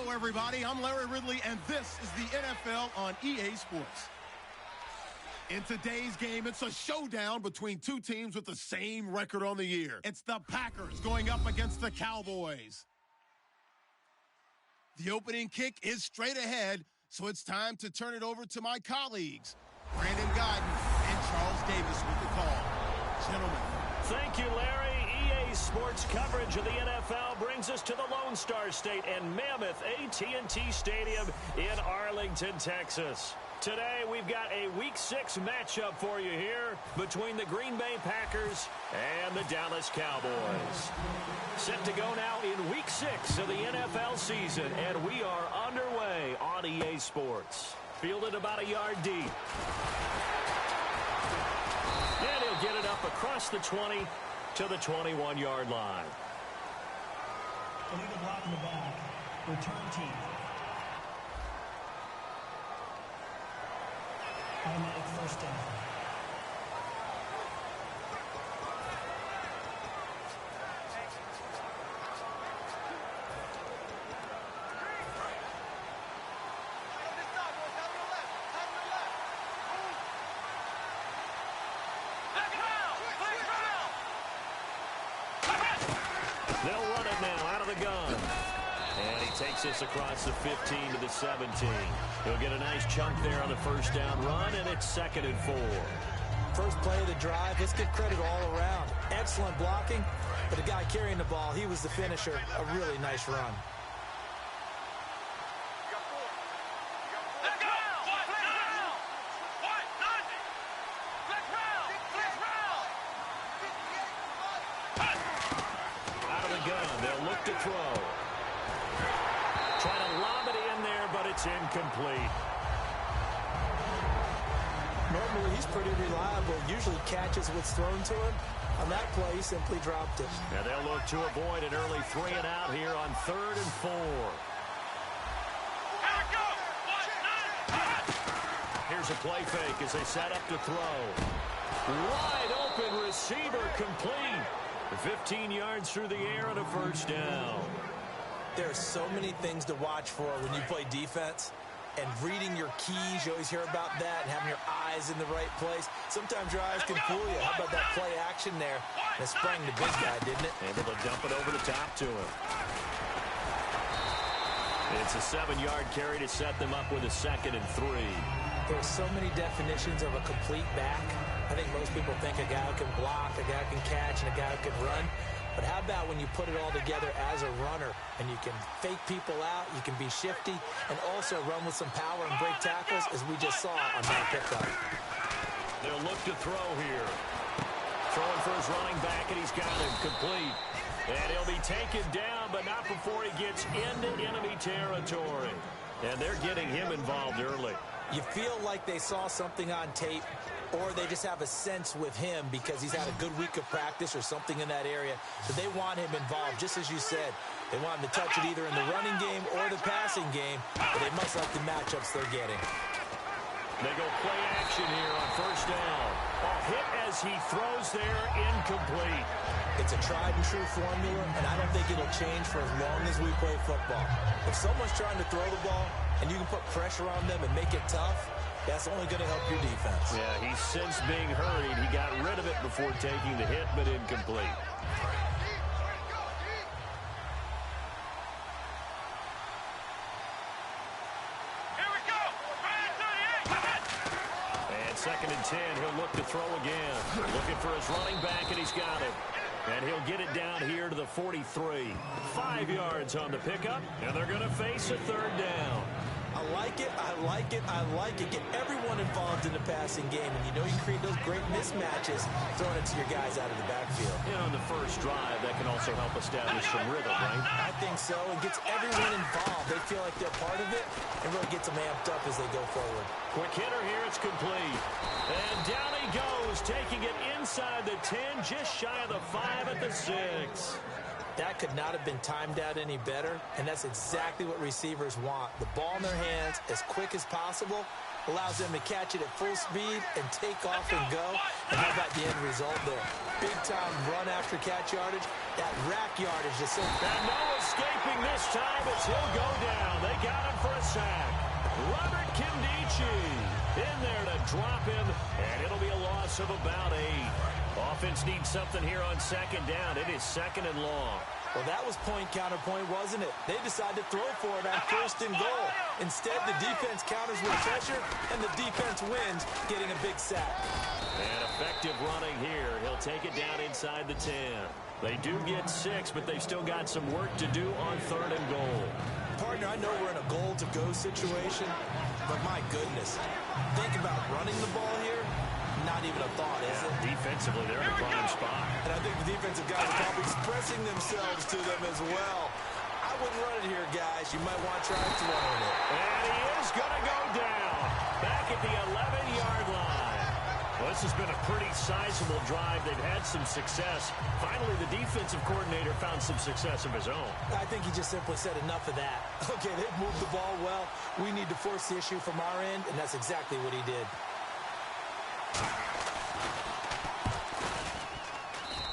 Hello, everybody. I'm Larry Ridley, and this is the NFL on EA Sports. In today's game, it's a showdown between two teams with the same record on the year. It's the Packers going up against the Cowboys. The opening kick is straight ahead, so it's time to turn it over to my colleagues, Brandon Godden and Charles Davis with the call. Gentlemen. Thank you, Larry. EA Sports coverage of the NFL brings us to the Lone Star State and Mammoth AT&T Stadium in Arlington, Texas. Today, we've got a Week 6 matchup for you here between the Green Bay Packers and the Dallas Cowboys. Set to go now in Week 6 of the NFL season, and we are underway on EA Sports. Fielded about a yard deep. And he'll get it up across the 20 to the 21-yard line. Illegal block in the back. Return team. Automatic first down. They'll run it now out of the gun. And he takes this across the 15 to the 17. He'll get a nice chunk there on the first down run, and it's 2nd and 4. First play of the drive, let's give credit all around. Excellent blocking, but the guy carrying the ball, he was the finisher. A really nice run. They'll look to throw. Try to lob it in there, but it's incomplete. Normally, he's pretty reliable. Usually catches what's thrown to him. On that play, he simply dropped it. And they'll look to avoid an early 3 and out here on 3rd and 4. Here's a play fake as they set up to throw. Wide open receiver complete. 15 yards through the air and a first down. There are so many things to watch for when you play defense. And reading your keys, you always hear about that, and having your eyes in the right place. Sometimes your eyes can fool you. How about that play action there? And it sprang the big guy, didn't it? Able to dump it over the top to him. It's a 7-yard carry to set them up with a 2nd and 3. There are so many definitions of a complete back. I think most people think a guy who can block, a guy who can catch, and a guy who can run. But how about when you put it all together as a runner and you can fake people out, you can be shifty, and also run with some power and break tackles, as we just saw on that pickup. They'll look to throw here. Throwing for his running back, and he's got him complete. And he'll be taken down, but not before he gets into enemy territory. And they're getting him involved early. You feel like they saw something on tape, or they just have a sense with him because he's had a good week of practice or something in that area, that they want him involved, just as you said. They want him to touch it either in the running game or the passing game, but they must like the matchups they're getting. They go play action here on first down. A hit as he throws there, incomplete. It's a tried-and-true formula, and I don't think it'll change for as long as we play football. If someone's trying to throw the ball and you can put pressure on them and make it tough, that's only going to help your defense. Yeah, he's since being hurried. He got rid of it before taking the hit, but incomplete. Here we go. 38. And 2nd and 10, he'll look to throw again. Looking for his running back, and he's got it. And he'll get it down here to the 43. 5 yards on the pickup, and they're going to face a 3rd down. I like it, I like it, I like it. Get everyone involved in the passing game, and you know you can create those great mismatches throwing it to your guys out of the backfield. You know, on the first drive, that can also help establish some rhythm, right? I think so. It gets everyone involved. They feel like they're part of it, and really gets them amped up as they go forward. Quick hitter here, it's complete. And down he goes, taking it inside the 10, just shy of the 5 at the 6. That could not have been timed out any better, and that's exactly what receivers want. The ball in their hands as quick as possible allows them to catch it at full speed and take off and go. And how about the end result there? Big-time run after catch yardage. That rack yardage is so... And no escaping this time as he'll go down. They got him for a sack. Robert Kimdichie in there to drop him, and it'll be a loss of about 8. Offense needs something here on second down. It is second and long. Well, that was point counterpoint, wasn't it? They decided to throw for it on first and goal. Instead, the defense counters with pressure, and the defense wins, getting a big sack. And effective running here. He'll take it down inside the 10. They do get 6, but they've still got some work to do on third and goal. Partner, I know we're in a goal-to-go situation, but my goodness, think about running the ball here. Not even a thought, is it? Defensively, they're in a prime spot. And I think the defensive guys are probably expressing themselves to them as well. I wouldn't run it here, guys. You might want to try throwing it. And he is going to go down back at the 11-yard line. Well, this has been a pretty sizable drive. They've had some success. Finally, the defensive coordinator found some success of his own. I think he just simply said enough of that. Okay, they've moved the ball well. We need to force the issue from our end, and that's exactly what he did.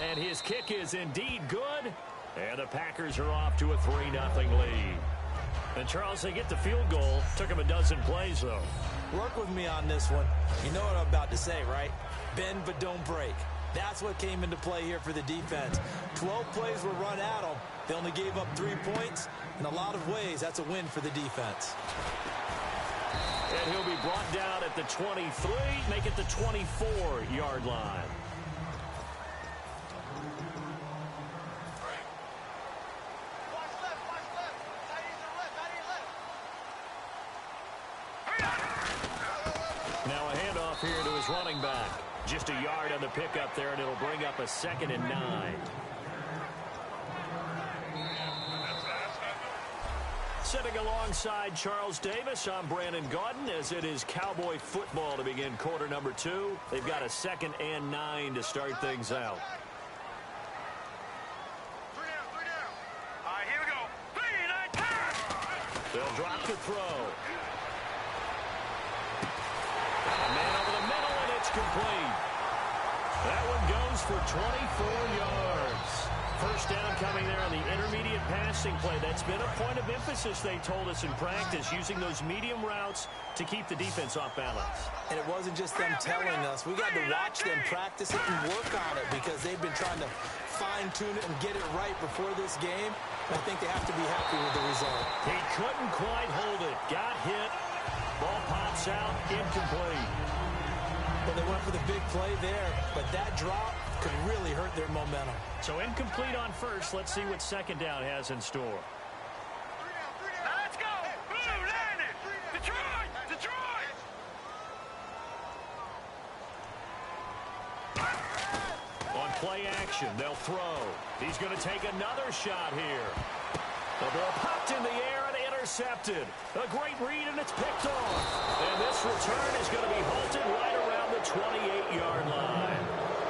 And his kick is indeed good. And the Packers are off to a 3-0 lead. And, Charles, they get the field goal. Took him a dozen plays, though. Work with me on this one. You know what I'm about to say, right? Bend but don't break. That's what came into play here for the defense. 12 plays were run at them. They only gave up 3 points. In a lot of ways, that's a win for the defense. And he'll be brought down at the 23, make it the 24-yard line. Now a handoff here to his running back. Just a yard on the pickup there, and it'll bring up a 2nd and 9. Sitting alongside Charles Davis, I'm Brandon Gaudin, as it is Cowboy football to begin quarter number 2. They've got a 2nd and 9 to start things out. 3 down. All right, here we go. 3, 9, 10. They'll drop the throw. A man over the middle, and it's complete. That one goes for 24 yards. First down coming there on the intermediate passing play. That's been a point of emphasis, they told us in practice, using those medium routes to keep the defense off balance. And it wasn't just them telling us. We got to watch them practice it and work on it because they've been trying to fine-tune it and get it right before this game. I think they have to be happy with the result. He couldn't quite hold it. Got hit. Ball pops out. Incomplete. Well, they went for the big play there, but that drop could really hurt their momentum. So incomplete on first. Let's see what second down has in store. 3 down. Now let's go. Blue, landed. Detroit. On play action, they'll throw. He's going to take another shot here. The ball popped in the air and intercepted. A great read, and it's picked off. And this return is going to be halted right around the 28-yard line.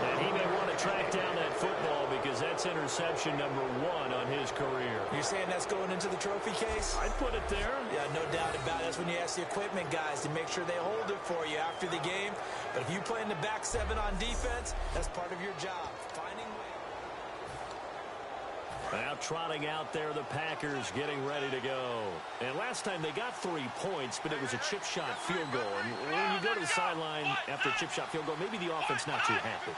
And he may want to track down that football because that's interception number 1 on his career. You're saying that's going into the trophy case? I'd put it there. Yeah, no doubt about it. That's when you ask the equipment guys to make sure they hold it for you after the game. But if you play in the back 7 on defense, that's part of your job. Finding ways. Now trotting out there, the Packers getting ready to go. And last time they got 3 points, but it was a chip shot field goal. And when you go to the sideline after a chip shot field goal, maybe the offense not too happy.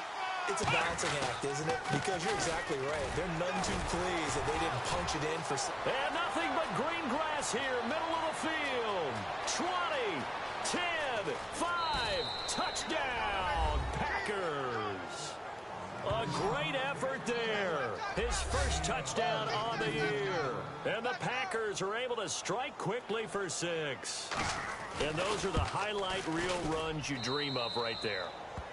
It's a balancing act, isn't it? Because you're exactly right. They're none too pleased that they didn't punch it in for... And nothing but green grass here, middle of the field. 20, 10, 5, touchdown, Packers. A great effort there. His first touchdown on the year. And the Packers are able to strike quickly for 6. And those are the highlight reel runs you dream of right there.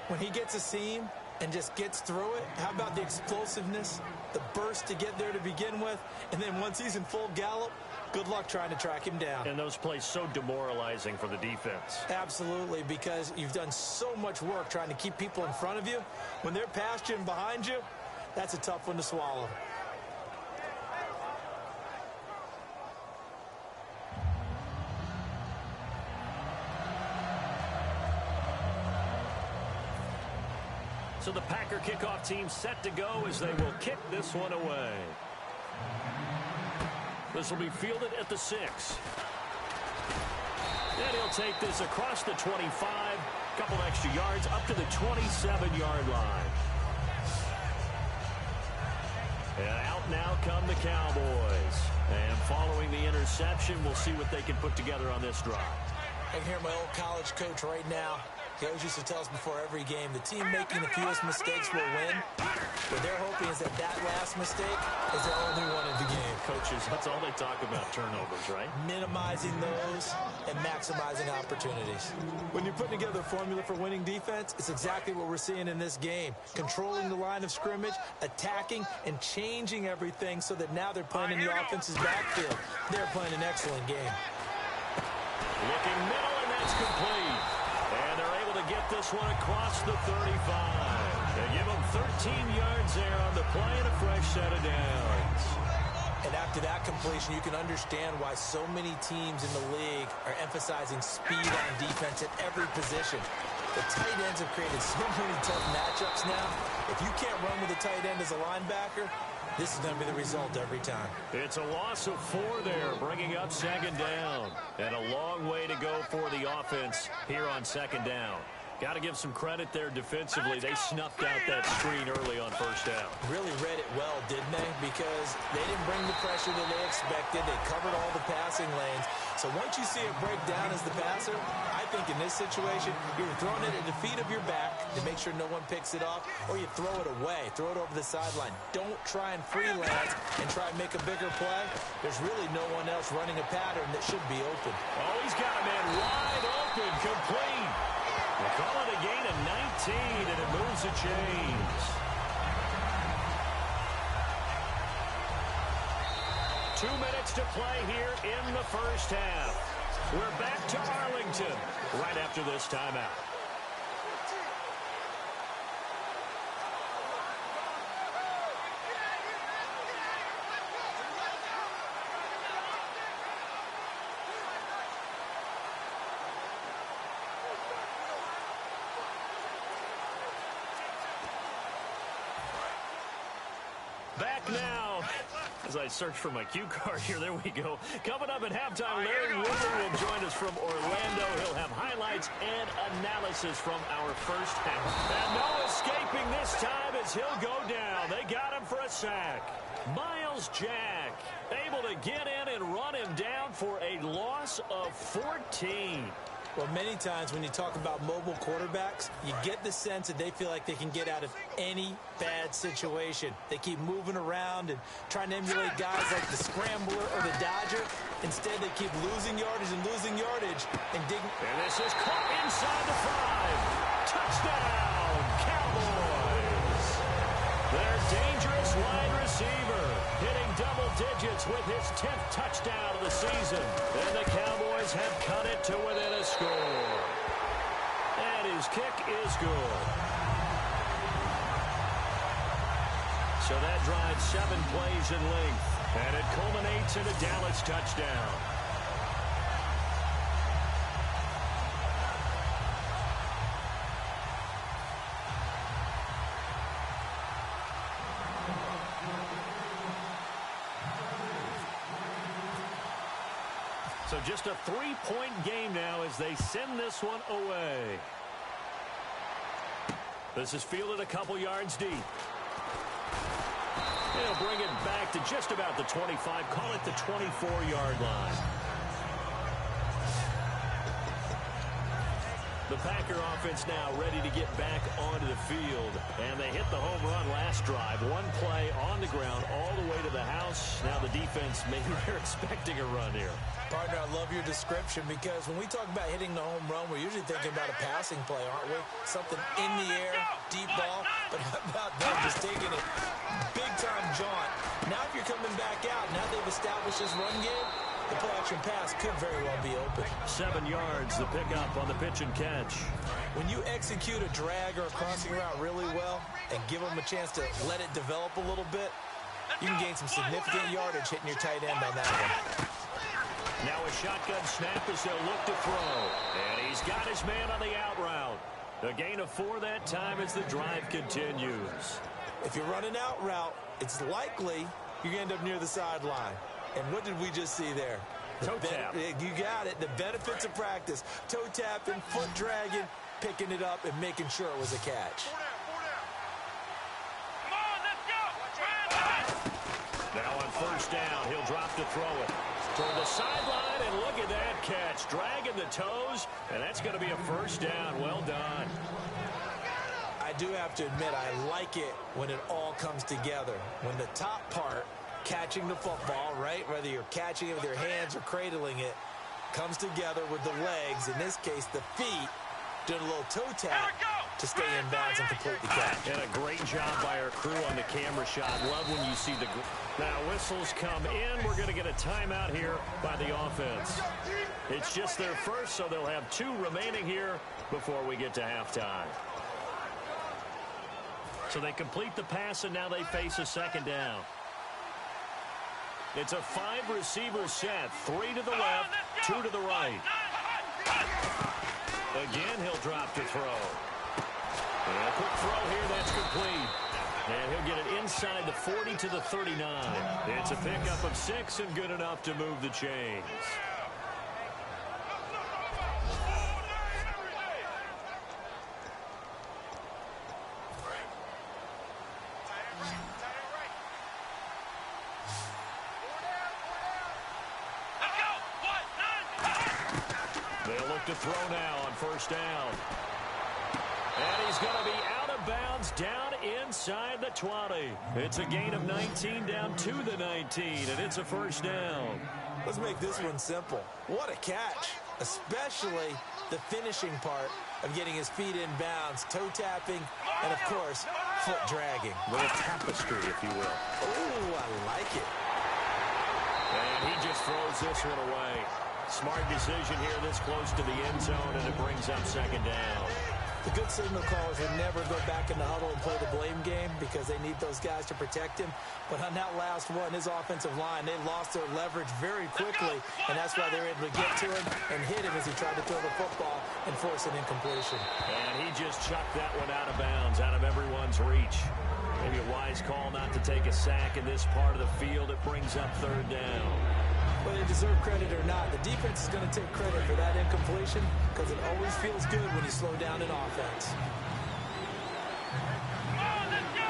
When he gets a seam and just gets through it, how about the explosiveness, the burst to get there to begin with, and then once he's in full gallop, good luck trying to track him down. And those plays so demoralizing for the defense. Absolutely, because you've done so much work trying to keep people in front of you. When they're past you and behind you, that's a tough one to swallow. So the Packer kickoff team set to go as they will kick this one away. This will be fielded at the 6. And he'll take this across the 25, a couple extra yards, up to the 27-yard line. And out now come the Cowboys. And following the interception, we'll see what they can put together on this drive. I can hear my old college coach right now. He always used to tell us before every game, the team making the fewest mistakes will win. What they're hoping is that last mistake is the only one in the game. Coaches, that's all they talk about, turnovers, right? Minimizing those and maximizing opportunities. When you're putting together a formula for winning defense, it's exactly what we're seeing in this game. Controlling the line of scrimmage, attacking, and changing everything so that now they're playing in the offense's backfield. They're playing an excellent game. Looking middle, and that's complete. And they're able to get this one across the 35. They give them 13 yards there on the play and a fresh set of downs. And after that completion, you can understand why so many teams in the league are emphasizing speed on defense at every position. The tight ends have created so many tough matchups now. If you can't run with a tight end as a linebacker, this is going to be the result every time. It's a loss of 4 there, bringing up second down. And a long way to go for the offense here on second down. Got to give some credit there defensively. They snuffed out that screen early on first down. Really read it well, didn't they? Because they didn't bring the pressure that they expected. They covered all the passing lanes. So once you see it break down as the passer, I think in this situation, you're throwing it at the feet of your back to make sure no one picks it off, or you throw it away, throw it over the sideline. Don't try and freelance and try and make a bigger play. There's really no one else running a pattern that should be open. Oh, he's got a man wide open, complete. They call it a gain of 19, and it moves the chains. 2 minutes to play here in the first half. We're back to Arlington right after this timeout. Back now, as I search for my cue card here, there we go. Coming up at halftime, Larry Woodard will join us from Orlando. He'll have highlights and analysis from our first half. And no escaping this time as he'll go down. They got him for a sack. Miles Jack able to get in and run him down for a loss of 14. Well, many times when you talk about mobile quarterbacks, you get the sense that they feel like they can get out of any bad situation. They keep moving around and trying to emulate guys like the Scrambler or the Dodger. Instead, they keep losing yardage and digging. And this is caught inside the 5. Touchdown, Cowboys. Their dangerous wide receiver hitting double digits with his 10th touchdown of the season. And the Cowboys have cut it to within a score. And his kick is good. So that drives 7 plays in length. And it culminates in a Dallas touchdown. So just a 3-point game now as they send this one away. This is fielded a couple yards deep. They'll bring it back to just about the 25, call it the 24-yard line. The Packer offense now ready to get back onto the field. And they hit the home run last drive. 1 play on the ground all the way to the house. Now the defense, maybe they're expecting a run here. Partner, I love your description because when we talk about hitting the home run, we're usually thinking about a passing play, aren't we? Something in the air, deep ball. But how about them just taking it big-time jaunt? Now if you're coming back out, now they've established this run game, the play-action pass could very well be open. 7 yards, the pickup on the pitch and catch. When you execute a drag or a crossing route really well and give them a chance to let it develop a little bit, you can gain some significant yardage hitting your tight end on that one. Now a shotgun snap as they'll look to throw. And he's got his man on the out route. A gain of 4 that time as the drive continues. If you're running out route, it's likely you're going to end up near the sideline. And what did we just see there? Toe tap. You got it. The benefits of practice. Toe tapping, foot dragging, picking it up, and making sure it was a catch. Come on, let's go. Now on first down, he'll drop to throw it. Toward the sideline, and look at that catch. Dragging the toes, and that's going to be a first down. Well done. I do have to admit, I like it when it all comes together. When the top part, catching the football, right, whether you're catching it with your hands or cradling it, comes together with the legs, in this case the feet, doing a little toe tap to stay in bounds and complete the catch. And a great job by our crew on the camera shot. Love when you see the... Now whistles come in. We're going to get a timeout here by the offense. It's just their first, so they'll have 2 remaining here before we get to halftime. So they complete the pass, and now they face a second down. It's a 5-receiver set. 3 to the left, 2 to the right. Again, he'll drop to throw. And a quick throw here, that's complete. And he'll get it inside the 40 to the 39. It's a pickup of 6 and good enough to move the chains. To throw now on first down. And he's going to be out of bounds down inside the 20. It's a gain of 19 down to the 19, and it's a first down. Let's make this one simple. What a catch, especially the finishing part of getting his feet in bounds, toe tapping, and, of course, foot dragging. A little tapestry, if you will. Ooh, I like it. And he just throws this one away. Smart decision here this close to the end zone, and it brings up second down. The good signal callers would never go back in the huddle and play the blame game because they need those guys to protect him. But on that last one, his offensive line, they lost their leverage very quickly, and that's why they were able to get to him and hit him as he tried to throw the football and force an incompletion. And he just chucked that one out of bounds, out of everyone's reach. Maybe a wise call not to take a sack in this part of the field. It brings up third down. Whether they deserve credit or not, the defense is going to take credit for that incompletion because it always feels good when you slow down in offense. Come on, let's go.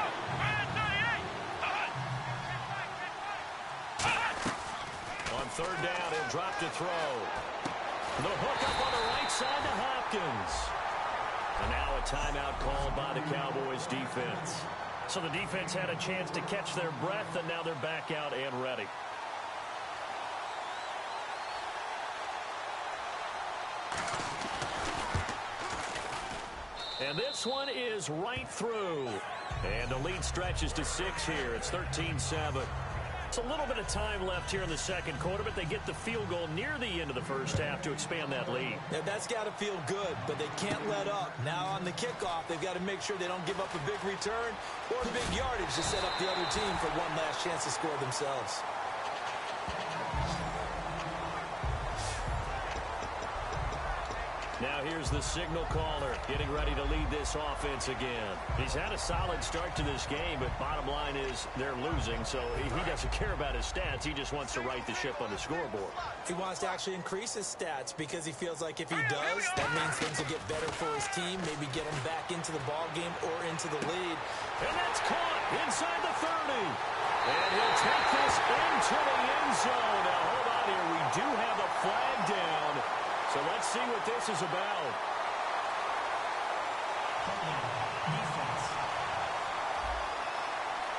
On third down, he'll drop to throw. The hook up on the right side to Hopkins. And now a timeout called by the Cowboys defense. So the defense had a chance to catch their breath, and now they're back out and ready. And this one is right through. And the lead stretches to 6 here. It's 13-7. It's a little bit of time left here in the second quarter, but they get the field goal near the end of the first half to expand that lead. Yeah, that's got to feel good, but they can't let up. Now on the kickoff, they've got to make sure they don't give up a big return or a big yardage to set up the other team for one last chance to score themselves. Now here's the signal caller getting ready to lead this offense again. He's had a solid start to this game, but bottom line is they're losing, so he doesn't care about his stats. He just wants to right the ship on the scoreboard. He wants to actually increase his stats because he feels like if he does, that means things will get better for his team, maybe get him back into the ball game or into the lead. And that's caught inside the 30. And he'll take this into the end zone. Now hold on here. We do have a flag down. So let's see what this is about.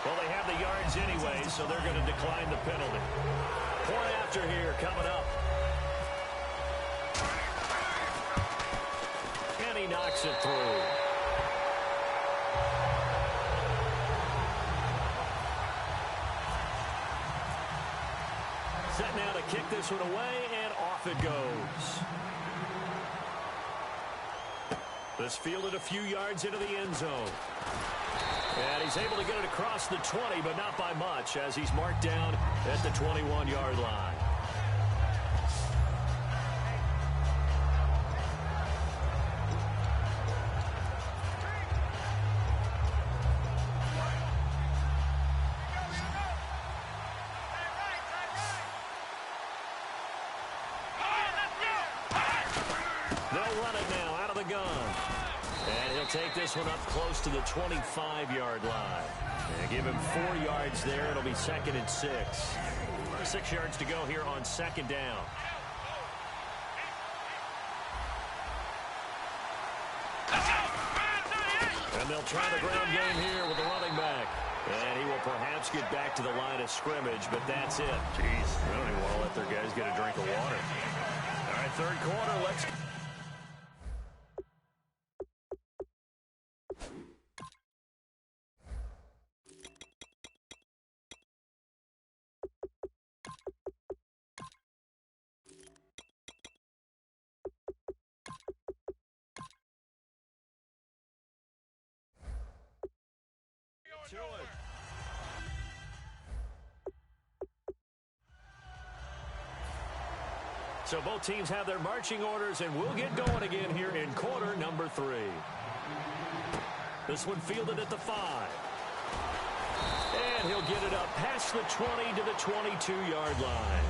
Well, they have the yards anyway, so they're going to decline the penalty. Point after here coming up. And he knocks it through. Set now to kick this one away, and off it goes. This fielded a few yards into the end zone. And he's able to get it across the 20, but not by much, as he's marked down at the 21-yard line. They'll run it now out of the gun. And he'll take this one up close to the 25-yard line. And give him 4 yards there. It'll be 2nd and 6. 6 yards to go here on 2nd down. And they'll try the ground game here with the running back. And he will perhaps get back to the line of scrimmage, but that's it. Jeez, they don't even want to let their guys get a drink of water. All right, 3rd quarter, let's... to it. So both teams have their marching orders, and we'll get going again here in quarter number 3. This one fielded at the 5. And he'll get it up past the 20 to the 22-yard line.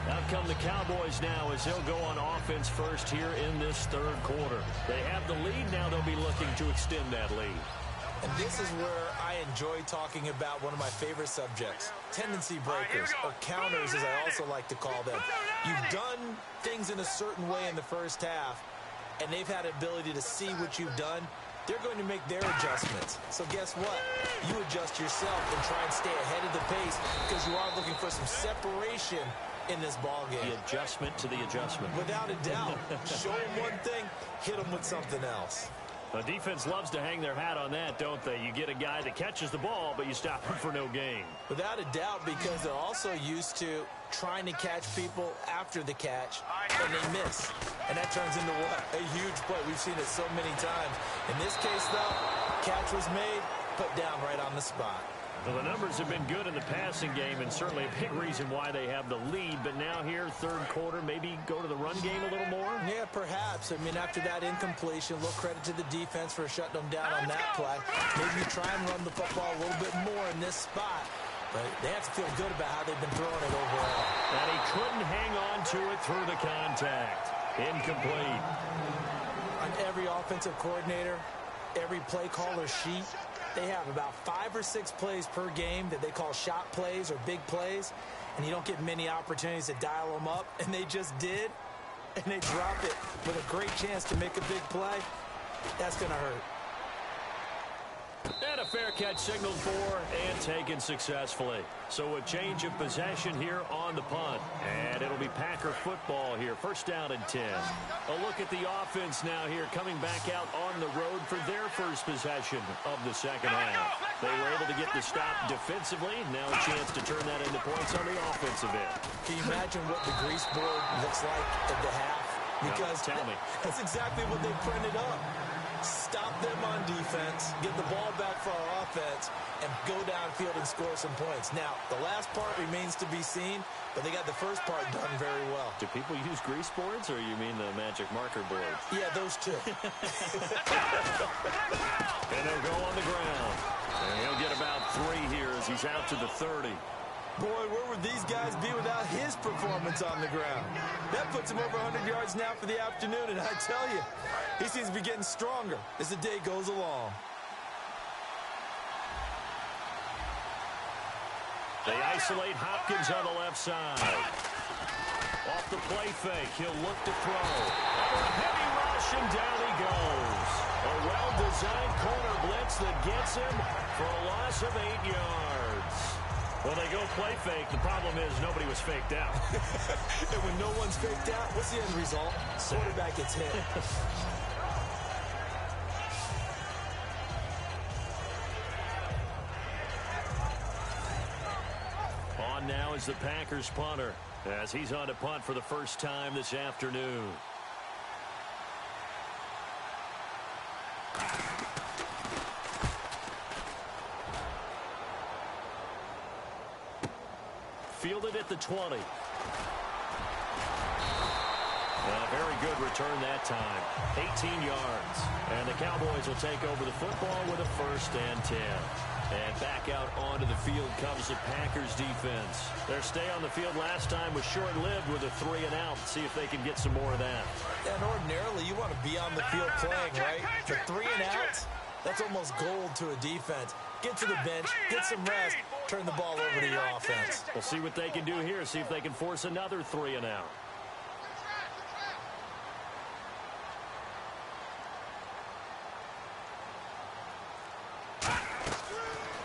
Out come the Cowboys now as they'll go on offense first here in this 3rd quarter. They have the lead. Now they'll be looking to extend that lead. And this is where I enjoy talking about one of my favorite subjects, tendency breakers, or counters as I also like to call them. You've done things in a certain way in the first half, and they've had the ability to see what you've done. They're going to make their adjustments. So guess what? You adjust yourself and try and stay ahead of the pace because you are looking for some separation in this ball game. The adjustment to the adjustment. Without a doubt. Show them one thing, hit them with something else. The defense loves to hang their hat on that, don't they? You get a guy that catches the ball, but you stop him for no gain. Without a doubt, because they're also used to trying to catch people after the catch, and they miss. And that turns into what? A huge play. We've seen it so many times. In this case, though, catch was made, put down right on the spot. Well, the numbers have been good in the passing game, and certainly a big reason why they have the lead. But now here, 3rd quarter, maybe go to the run game a little more? Yeah, perhaps. I mean, after that incompletion, a little credit to the defense for shutting them down on that play. Maybe you try and run the football a little bit more in this spot. But they have to feel good about how they've been throwing it overall. And he couldn't hang on to it through the contact. Incomplete. On every offensive coordinator, every play caller sheet, they have about 5 or 6 plays per game that they call shot plays or big plays, and you don't get many opportunities to dial them up, and they just did, and they drop it with a great chance to make a big play. That's going to hurt. And a fair catch signaled for and taken successfully. So a change of possession here on the punt. And it'll be Packer football here. 1st down and 10. A look at the offense now here coming back out on the road for their first possession of the 2nd half. They were able to get the stop defensively. Now a chance to turn that into points on the offensive end. Can you imagine what the grease board looks like at the half? Because tell me. That's exactly what they printed up. Stop them on defense, get the ball back for our offense, and go downfield and score some points. Now, the last part remains to be seen, but they got the first part done very well. Do people use grease boards, or you mean the magic marker boards? Yeah, those two. And they'll go on the ground. And he'll get about 3 here as he's out to the 30. Boy, where would these guys be without his performance on the ground? That puts him over 100 yards now for the afternoon, and I tell you, he seems to be getting stronger as the day goes along. They isolate Hopkins on the left side. Off the play fake, he'll look to throw. Under a heavy rush, and down he goes. A well-designed corner blitz that gets him for a loss of 8 yards. When they go play fake, the problem is nobody was faked out. And when no one's faked out, what's the end result? Quarterback gets hit. On now is the Packers punter as he's on to punt for the first time this afternoon. Fielded at the 20. A very good return that time. 18 yards. And the Cowboys will take over the football with a 1st and 10. And back out onto the field comes the Packers defense. Their stay on the field last time was short-lived with a 3-and-out. See if they can get some more of that. And ordinarily, you want to be on the field playing, right? The 3-and-out, that's almost gold to a defense. Get to the bench, get some rest, turn the ball over to your offense. We'll see what they can do here. See if they can force another 3-and-out.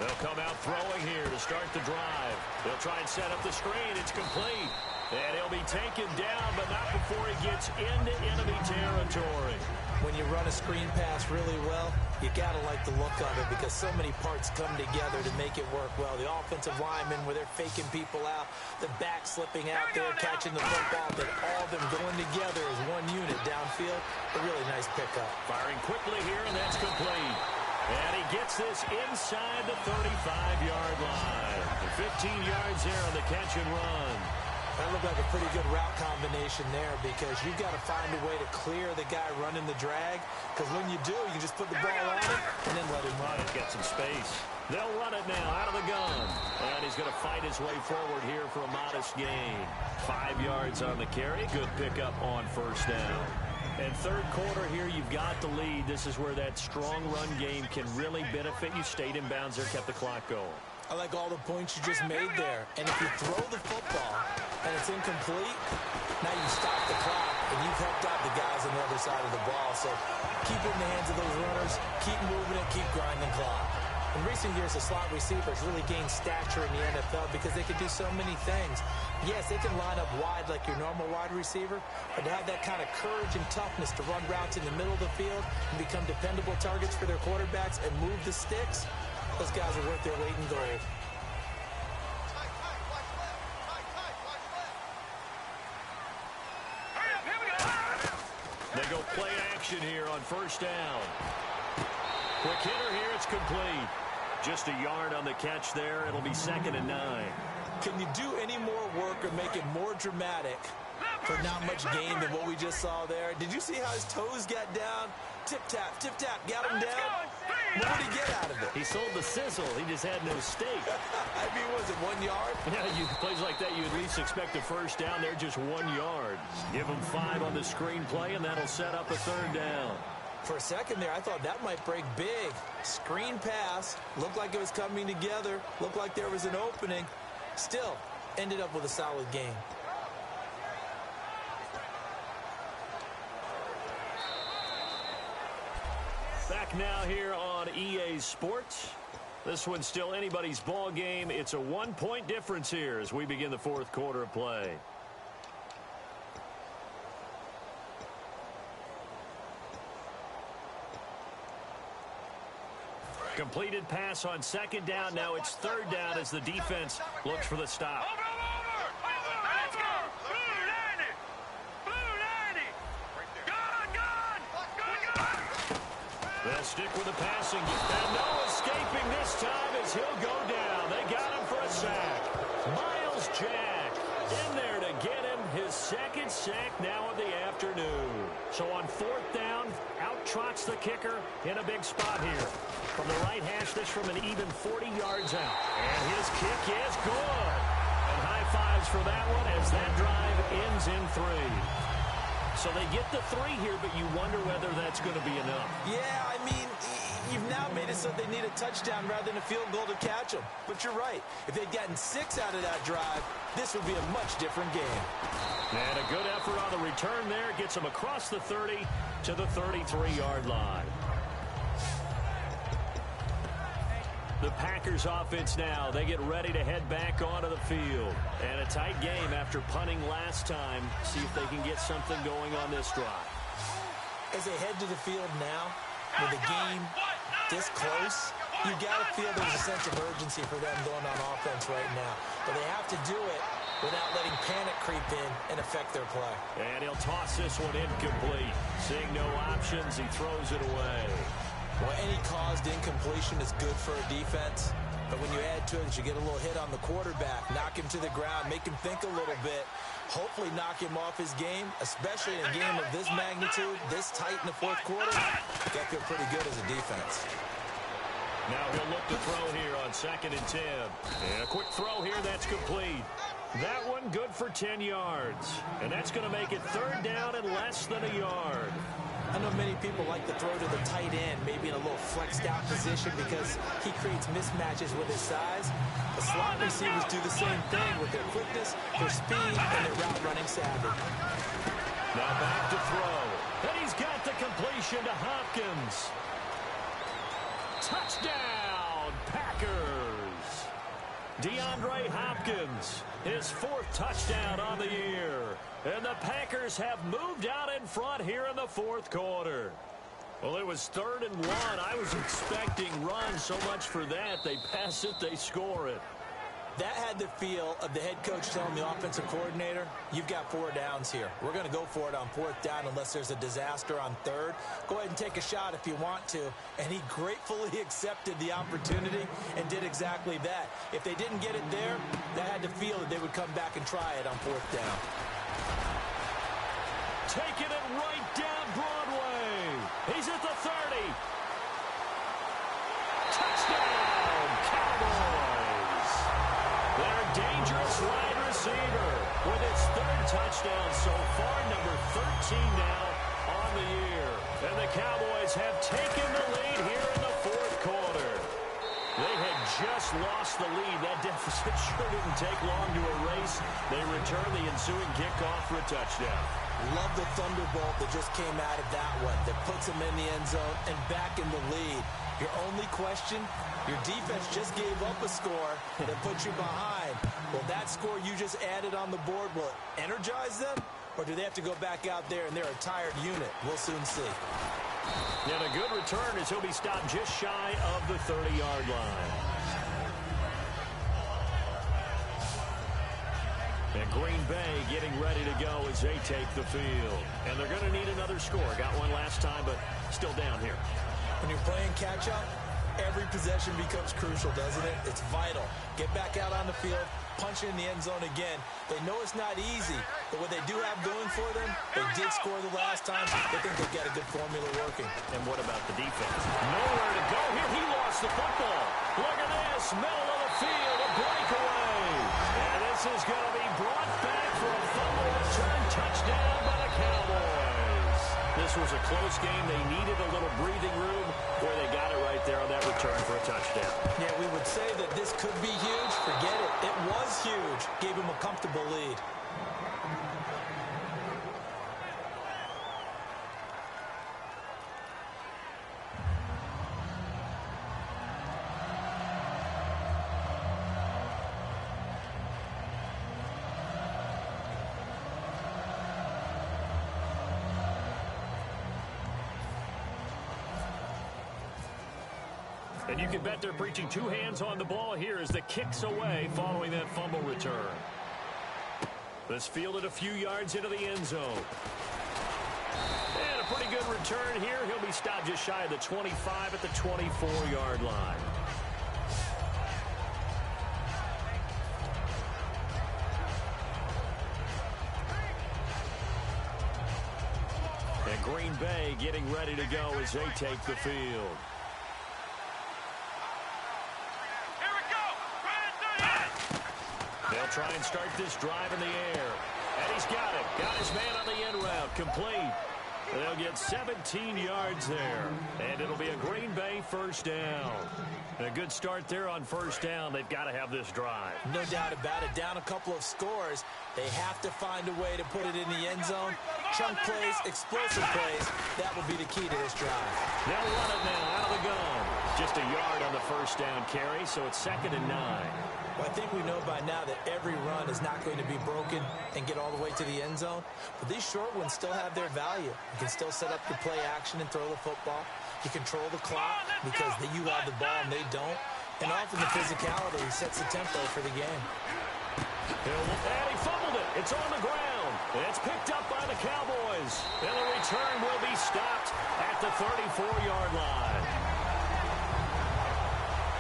They'll come out throwing here to start the drive. They'll try and set up the screen. It's complete. And he'll be taken down, but not before he gets into enemy territory. When you run a screen pass really well, you got to like the look of it because so many parts come together to make it work well. The offensive linemen, where they're faking people out, the back slipping out there, catching the football, but all of them going together as one unit downfield. A really nice pickup. Firing quickly here, and that's complete. And he gets this inside the 35-yard line. 15 yards there on the catch and run. That looked like a pretty good route combination there because you've got to find a way to clear the guy running the drag because when you do, you just put the ball on it and then let him run it. Get some space. They'll run it now out of the gun. And he's going to fight his way forward here for a modest gain. 5 yards on the carry. Good pickup on first down. And third quarter here, you've got the lead. This is where that strong run game can really benefit you. Stayed in bounds there, kept the clock going. I like all the points you just made there. And if you throw the football and it's incomplete, now you stop the clock and you've helped out the guys on the other side of the ball. So keep it in the hands of those runners, keep moving it, keep grinding the clock. In recent years, the slot receivers really gained stature in the NFL because they can do so many things. Yes, they can line up wide like your normal wide receiver, but to have that kind of courage and toughness to run routes in the middle of the field and become dependable targets for their quarterbacks and move the sticks, those guys are worth their weight in gold. They go play action here on first down. Quick hitter here, it's complete. Just a yard on the catch there. It'll be 2nd and 9. Can you do any more work or make it more dramatic for not much gain than what we just saw there? Did you see how his toes got down? Tip-tap, got him down. What did he get out of it? He sold the sizzle. He just had no steak. I mean, was it 1 yard? Yeah, plays like that, you at least expect a first down. They're just 1 yard. Give him 5 on the screen play, and that'll set up a third down. For a second there, I thought that might break big. Screen pass. Looked like it was coming together. Looked like there was an opening. Still, ended up with a solid game. Back now here on EA Sports. This one's still anybody's ball game. It's a 1-point difference here as we begin the fourth quarter of play. Completed pass on second down. Now it's third down as the defense looks for the stop. Let's go! Blue 90! Blue 90! Gone! They'll stick with the passing. And no escaping this time as he'll go down. They got him for a sack. Miles Jack in there to get him his second sack now of the afternoon. So on fourth down, out trots the kicker in a big spot here. From the right hash, this from an even 40 yards out. And his kick is good. And high fives for that one as that drive ends in 3. So they get the 3 here, but you wonder whether that's going to be enough. Yeah, I mean, you've now made it so they need a touchdown rather than a field goal to catch them. But you're right. If they'd gotten 6 out of that drive, this would be a much different game. And a good effort on the return there. Gets them across the 30 to the 33-yard line. The Packers offense now, they get ready to head back onto the field. And a tight game after punting last time. See if they can get something going on this drive. As they head to the field now, with the game this close, you got to feel there's a sense of urgency for them going on offense right now. But they have to do it without letting panic creep in and affect their play. And he'll toss this one incomplete. Seeing no options, he throws it away. Well, any caused incompletion is good for a defense, but when you add to it that you get a little hit on the quarterback, knock him to the ground, make him think a little bit, hopefully knock him off his game, especially in a game of this magnitude, this tight in the fourth quarter, you got to feel pretty good as a defense. Now he'll look to throw here on 2nd and 10. And a quick throw here, that's complete. That one good for 10 yards. And that's going to make it 3rd down and less than a yard. I know many people like to throw to the tight end, maybe in a little flexed out position because he creates mismatches with his size. The slot receivers do the same thing with their quickness, their speed, and their route running savvy. Now back to throw. And he's got the completion to Hopkins. Touchdown, Packers. DeAndre Hopkins, his 4th touchdown on the year. And the Packers have moved out in front here in the 4th quarter. Well, it was 3rd and 1. I was expecting run so much for that. They pass it, they score it. That had the feel of the head coach telling the offensive coordinator, you've got 4 downs here. We're going to go for it on 4th down unless there's a disaster on 3rd. Go ahead and take a shot if you want to. And he gratefully accepted the opportunity and did exactly that. If they didn't get it there, that had the feel that they would come back and try it on 4th down. Taking it right down Broadway. He's at the 30. Touchdown, Cowboys. Their dangerous wide receiver with its 3rd touchdown so far, number 13 now on the year. And the Cowboys have taken the lead here in the 4th quarter. They had just lost the lead. That deficit sure didn't take long to erase. They return the ensuing kickoff for a touchdown. Love the thunderbolt that just came out of that one that puts them in the end zone and back in the lead. Your only question, your defense just gave up a score that puts you behind. Will that score you just added on the board, will it energize them? Or do they have to go back out there and they're a tired unit? We'll soon see. And a good return as he'll be stopped just shy of the 30-yard line. And Green Bay getting ready to go as they take the field. And they're going to need another score. Got one last time, but still down here. When you're playing catch-up, every possession becomes crucial, doesn't it? It's vital. Get back out on the field, punch it in the end zone again. They know it's not easy, but what they do have going for them, they did score the last time. They think they've got a good formula working. And what about the defense? Nowhere to go here. He lost the football. Look at this, middle of the field, a breakaway. And this is going to be brought back for a fumble return touchdown by the Cowboys. This was a close game. They needed a little breathing room where they got it right there on that return for a touchdown. Yeah, we would say that this could be huge. Forget it. It was huge. Gave him a comfortable lead. And you can bet they're preaching 2 hands on the ball here as the kick's away following that fumble return. This fielded a few yards into the end zone. And a pretty good return here. He'll be stopped just shy of the 25 at the 24-yard line. And Green Bay getting ready to go as they take the field. They'll try and start this drive in the air. And he's got it. Got his man on the end route. Complete. They'll get 17 yards there. And it'll be a Green Bay 1st down. A good start there on 1st down. They've got to have this drive. No doubt about it. Down a couple of scores. They have to find a way to put it in the end zone. Chunk plays, explosive plays. That will be the key to this drive. They'll run it now out of the gun. Just a yard on the 1st down carry, so it's 2nd and 9. Well, I think we know by now that every run is not going to be broken and get all the way to the end zone. But these short ones still have their value. You can still set up your play action and throw the football. You control the clock because you have the ball and they don't. And often the physicality sets the tempo for the game. And he fumbled it. It's on the ground. It's picked up by the Cowboys. And the return will be stopped at the 34-yard line.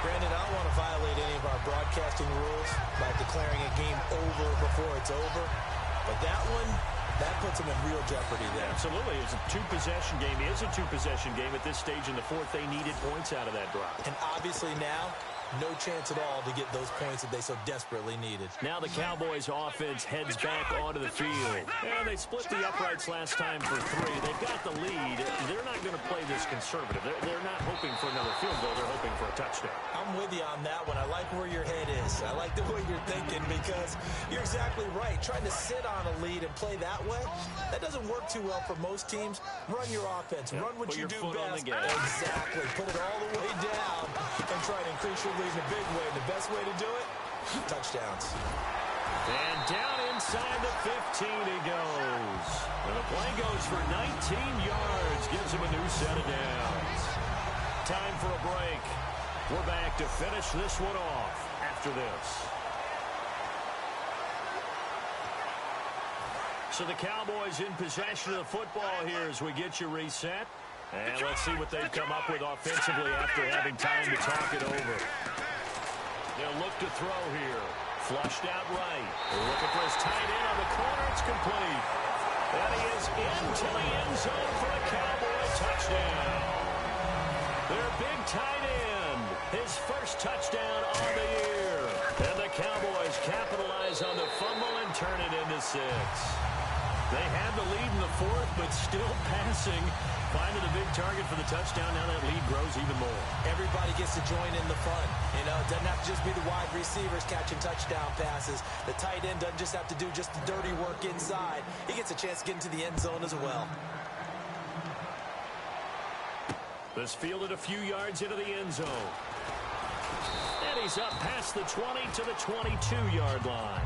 Brandon, I don't want to violate any of our broadcasting rules by declaring a game over before it's over. But that one, That puts them in real jeopardy there. Absolutely. It's a two-possession game. It is a two-possession game at this stage in the fourth. They needed points out of that drive. And obviously now, no chance at all to get those points that they so desperately needed. Now the Cowboys offense heads back onto the field. And they split the uprights last time for 3. They've got the lead. They're not going to play this conservative. They're not hoping for another field goal. They're hoping for a touchdown. I'm with you on that one. I like where your head is. I like the way you're thinking because you're exactly right. Trying to sit on a lead and play that way, that doesn't work too well for most teams. Run your offense. Yep. Run what you do best. Exactly. Put it all the way down and try to increase your lead in a big way. The best way to do it, touchdowns. And down inside the 15 he goes. And the play goes for 19 yards. Gives him a new set of downs. Time for a break. We're back to finish this one off after this. So the Cowboys in possession of the football here as we get you reset. And let's see what they've come up with offensively after having time to talk it over. They'll look to throw here. Flushed out right. They're looking for his tight end on the corner. It's complete. And he is into the end zone for a Cowboy touchdown. Their big tight end. His first touchdown on the year. And the Cowboys capitalize on the fumble and turn it into 6. They had the lead in the fourth, but still passing. Finding a big target for the touchdown. Now that lead grows even more. Everybody gets to join in the fun. You know, it doesn't have to just be the wide receivers catching touchdown passes. The tight end doesn't just have to do just the dirty work inside. He gets a chance to get into the end zone as well. This fielded a few yards into the end zone. And he's up past the 20 to the 22-yard line.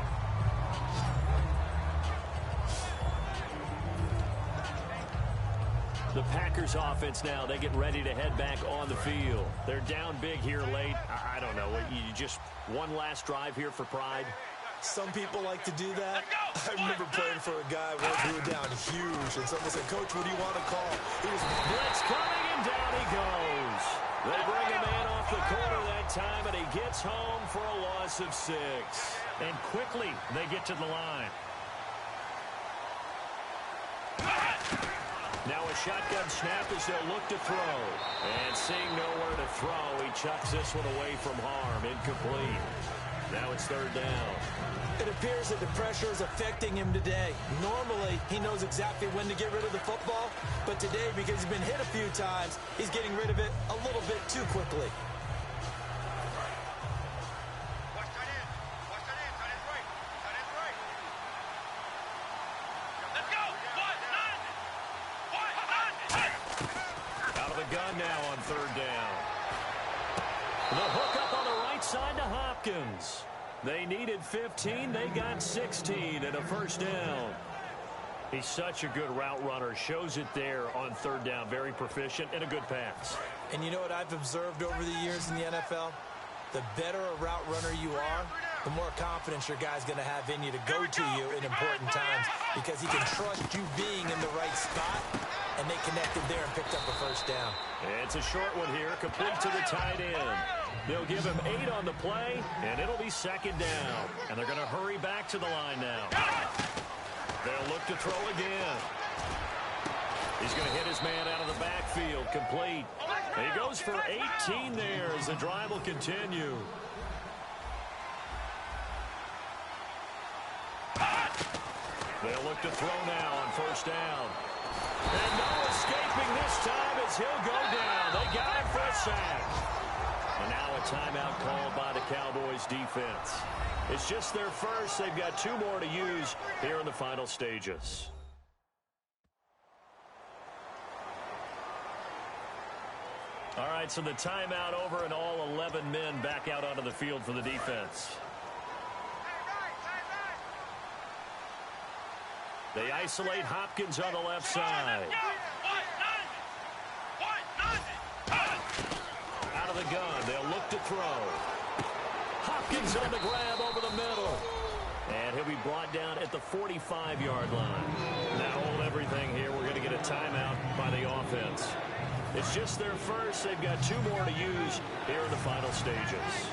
The Packers offense now, they get ready to head back on the field. They're down big here late. I don't know. You just one last drive here for pride? Some people like to do that. I remember playing for a guy who were down huge, and someone said, "Coach, what do you want to call?" He was blitz coming, and down he goes. They bring him in off the corner that time, and he gets home for a loss of 6. And quickly, they get to the line. Now a shotgun snap as they'll look to throw. And seeing nowhere to throw, he chucks this one away from harm. Incomplete. Now it's 3rd down. It appears that the pressure is affecting him today. Normally, he knows exactly when to get rid of the football. But today, because he's been hit a few times, he's getting rid of it a little bit too quickly. Now on 3rd down. The hook up on the right side to Hopkins. They needed 15. They got 16 and a 1st down. He's such a good route runner. Shows it there on 3rd down. Very proficient and a good pass. And you know what I've observed over the years in the NFL? The better a route runner you are, the more confidence your guy's going to have in you to go to you in important times because he can trust you being in the right spot. And they connected there and picked up a 1st down. It's a short one here, complete to the tight end. They'll give him 8 on the play, and it'll be 2nd down. And they're going to hurry back to the line now. They'll look to throw again. He's going to hit his man out of the backfield, complete. He goes for 18 there as the drive will continue. They'll look to throw now on 1st down. And no escaping this time as he'll go down. They got him for a sack. And now a timeout called by the Cowboys defense. It's just their first. They've got 2 more to use here in the final stages. All right, so the timeout over and all 11 men back out onto the field for the defense. They isolate Hopkins on the left side. Out of the gun, they'll look to throw. Hopkins on the grab over the middle. And he'll be brought down at the 45-yard line. Now hold everything here. We're going to get a timeout by the offense. It's just their first. They've got 2 more to use here in the final stages.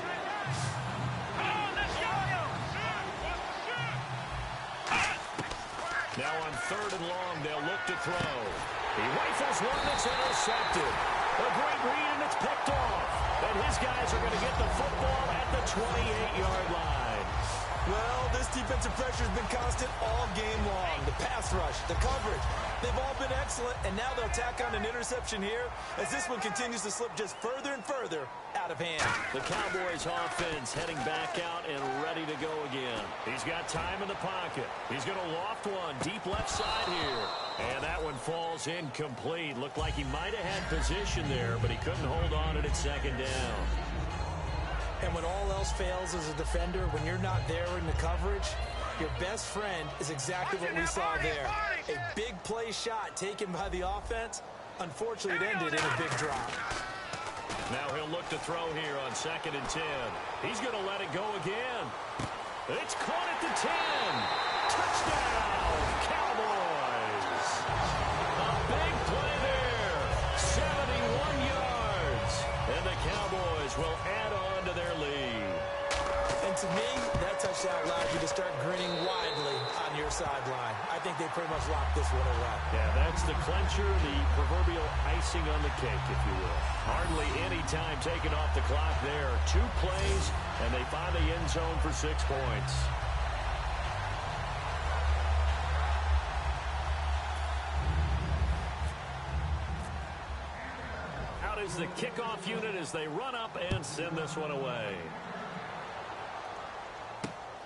Now on 3rd and long, they'll look to throw. He rifles one that's intercepted. A great read, and it's picked off. And his guys are going to get the football at the 28-yard line. Well, this defensive pressure has been constant all game long. The pass rush, the coverage, they've all been excellent, and now they'll tack on an interception here as this one continues to slip just further and further out of hand. The Cowboys offense heading back out and ready to go again. He's got time in the pocket. He's going to loft one deep left side here. And that one falls incomplete. Looked like he might have had position there, but he couldn't hold on at 2nd down. And when all else fails as a defender, when you're not there in the coverage, your best friend is exactly what we saw there. A big play shot taken by the offense. Unfortunately, it ended in a big drop. Now he'll look to throw here on 2nd and 10. He's going to let it go again. It's caught at the 10. Touchdown, Cowboys. A big play there. 71 yards. And the Cowboys will add on to their lead. And to me, that touchdown allowed you to start grinning widely on your sideline. I think they pretty much locked this one away. Yeah, that's the clincher, the proverbial icing on the cake, if you will. Hardly any time taken off the clock there. 2 plays, and they find the end zone for 6 points. Out is the kickoff unit as they run up and send this one away.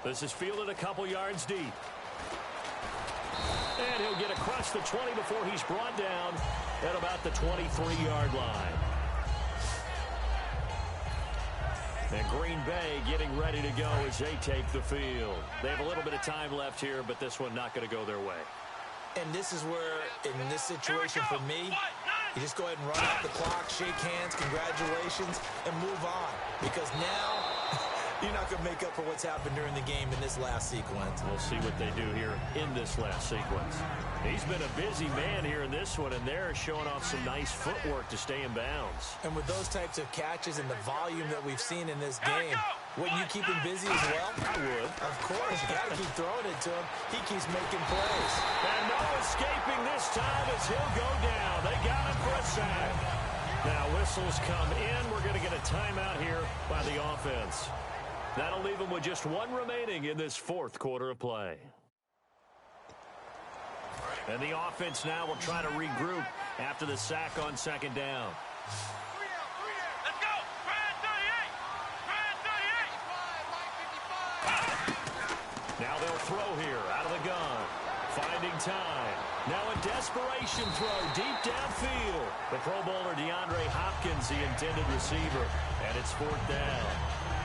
This is fielded a couple yards deep. And he'll get across the 20 before he's brought down at about the 23-yard line. And Green Bay getting ready to go as they take the field. They have a little bit of time left here, but this one not going to go their way. And this is where, in this situation for me, you just go ahead and run out the clock, shake hands, congratulations, and move on. Because now you're not going to make up for what's happened during the game in this last sequence. We'll see what they do here in this last sequence. He's been a busy man here in this one, and they're showing off some nice footwork to stay in bounds. And with those types of catches and the volume that we've seen in this game, wouldn't you keep him busy as well? I would. Of course. You got to keep throwing it to him. He keeps making plays. And no escaping this time as he'll go down. They got him for a sack. Now whistles come in. We're going to get a timeout here by the offense. That'll leave them with just 1 remaining in this 4th quarter of play. And the offense now will try to regroup after the sack on 2nd down. Let's go! Brad 38! Brad 38! Now they'll throw here out of the gun. Finding time. Now a desperation throw deep downfield. The Pro Bowler DeAndre Hopkins, the intended receiver. And it's 4th down.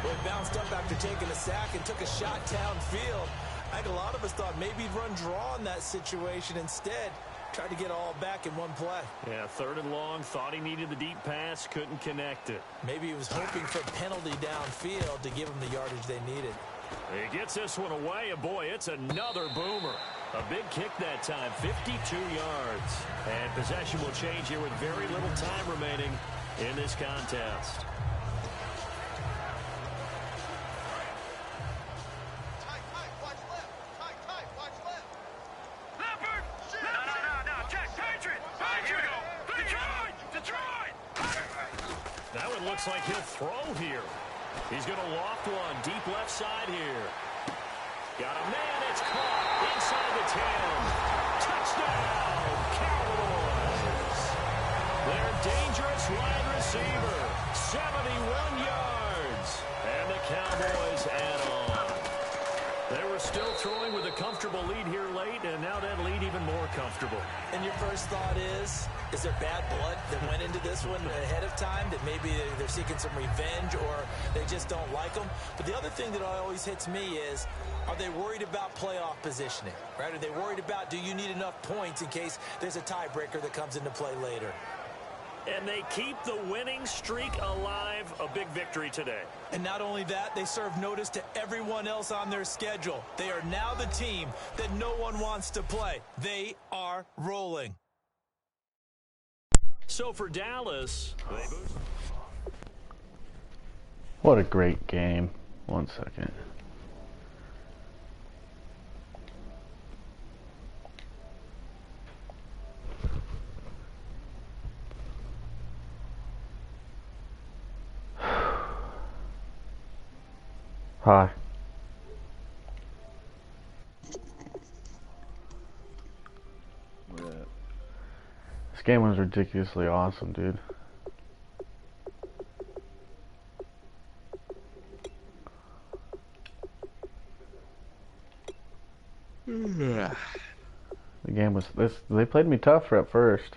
Well, he bounced up after taking a sack and took a shot downfield. I think a lot of us thought maybe he'd run draw in that situation. Instead, tried to get all back in one play. Yeah, 3rd and long. Thought he needed the deep pass. Couldn't connect it. Maybe he was hoping for a penalty downfield to give him the yardage they needed. He gets this one away, and boy, it's another boomer. A big kick that time, 52 yards. And possession will change here with very little time remaining in this contest. Looks like he'll throw here. He's going to loft one deep left side here. Got a man. It's caught inside the 10. Touchdown, Cowboys. Their dangerous wide receiver, 71 yards. And the Cowboys add on. They were still throwing with a comfortable lead here late, and now that lead even more comfortable. And your first thought is there bad blood that went into this one ahead of time, that maybe they're seeking some revenge or they just don't like them? But the other thing that always hits me is, are they worried about playoff positioning, right? Are they worried about, do you need enough points in case there's a tiebreaker that comes into play later? And they keep the winning streak alive. A big victory today. And not only that, they serve notice to everyone else on their schedule. They are now the team that no one wants to play. They are rolling. So for Dallas, what a great game. 1 second. Hi. This game was ridiculously awesome, dude. The game was they played me tough at first.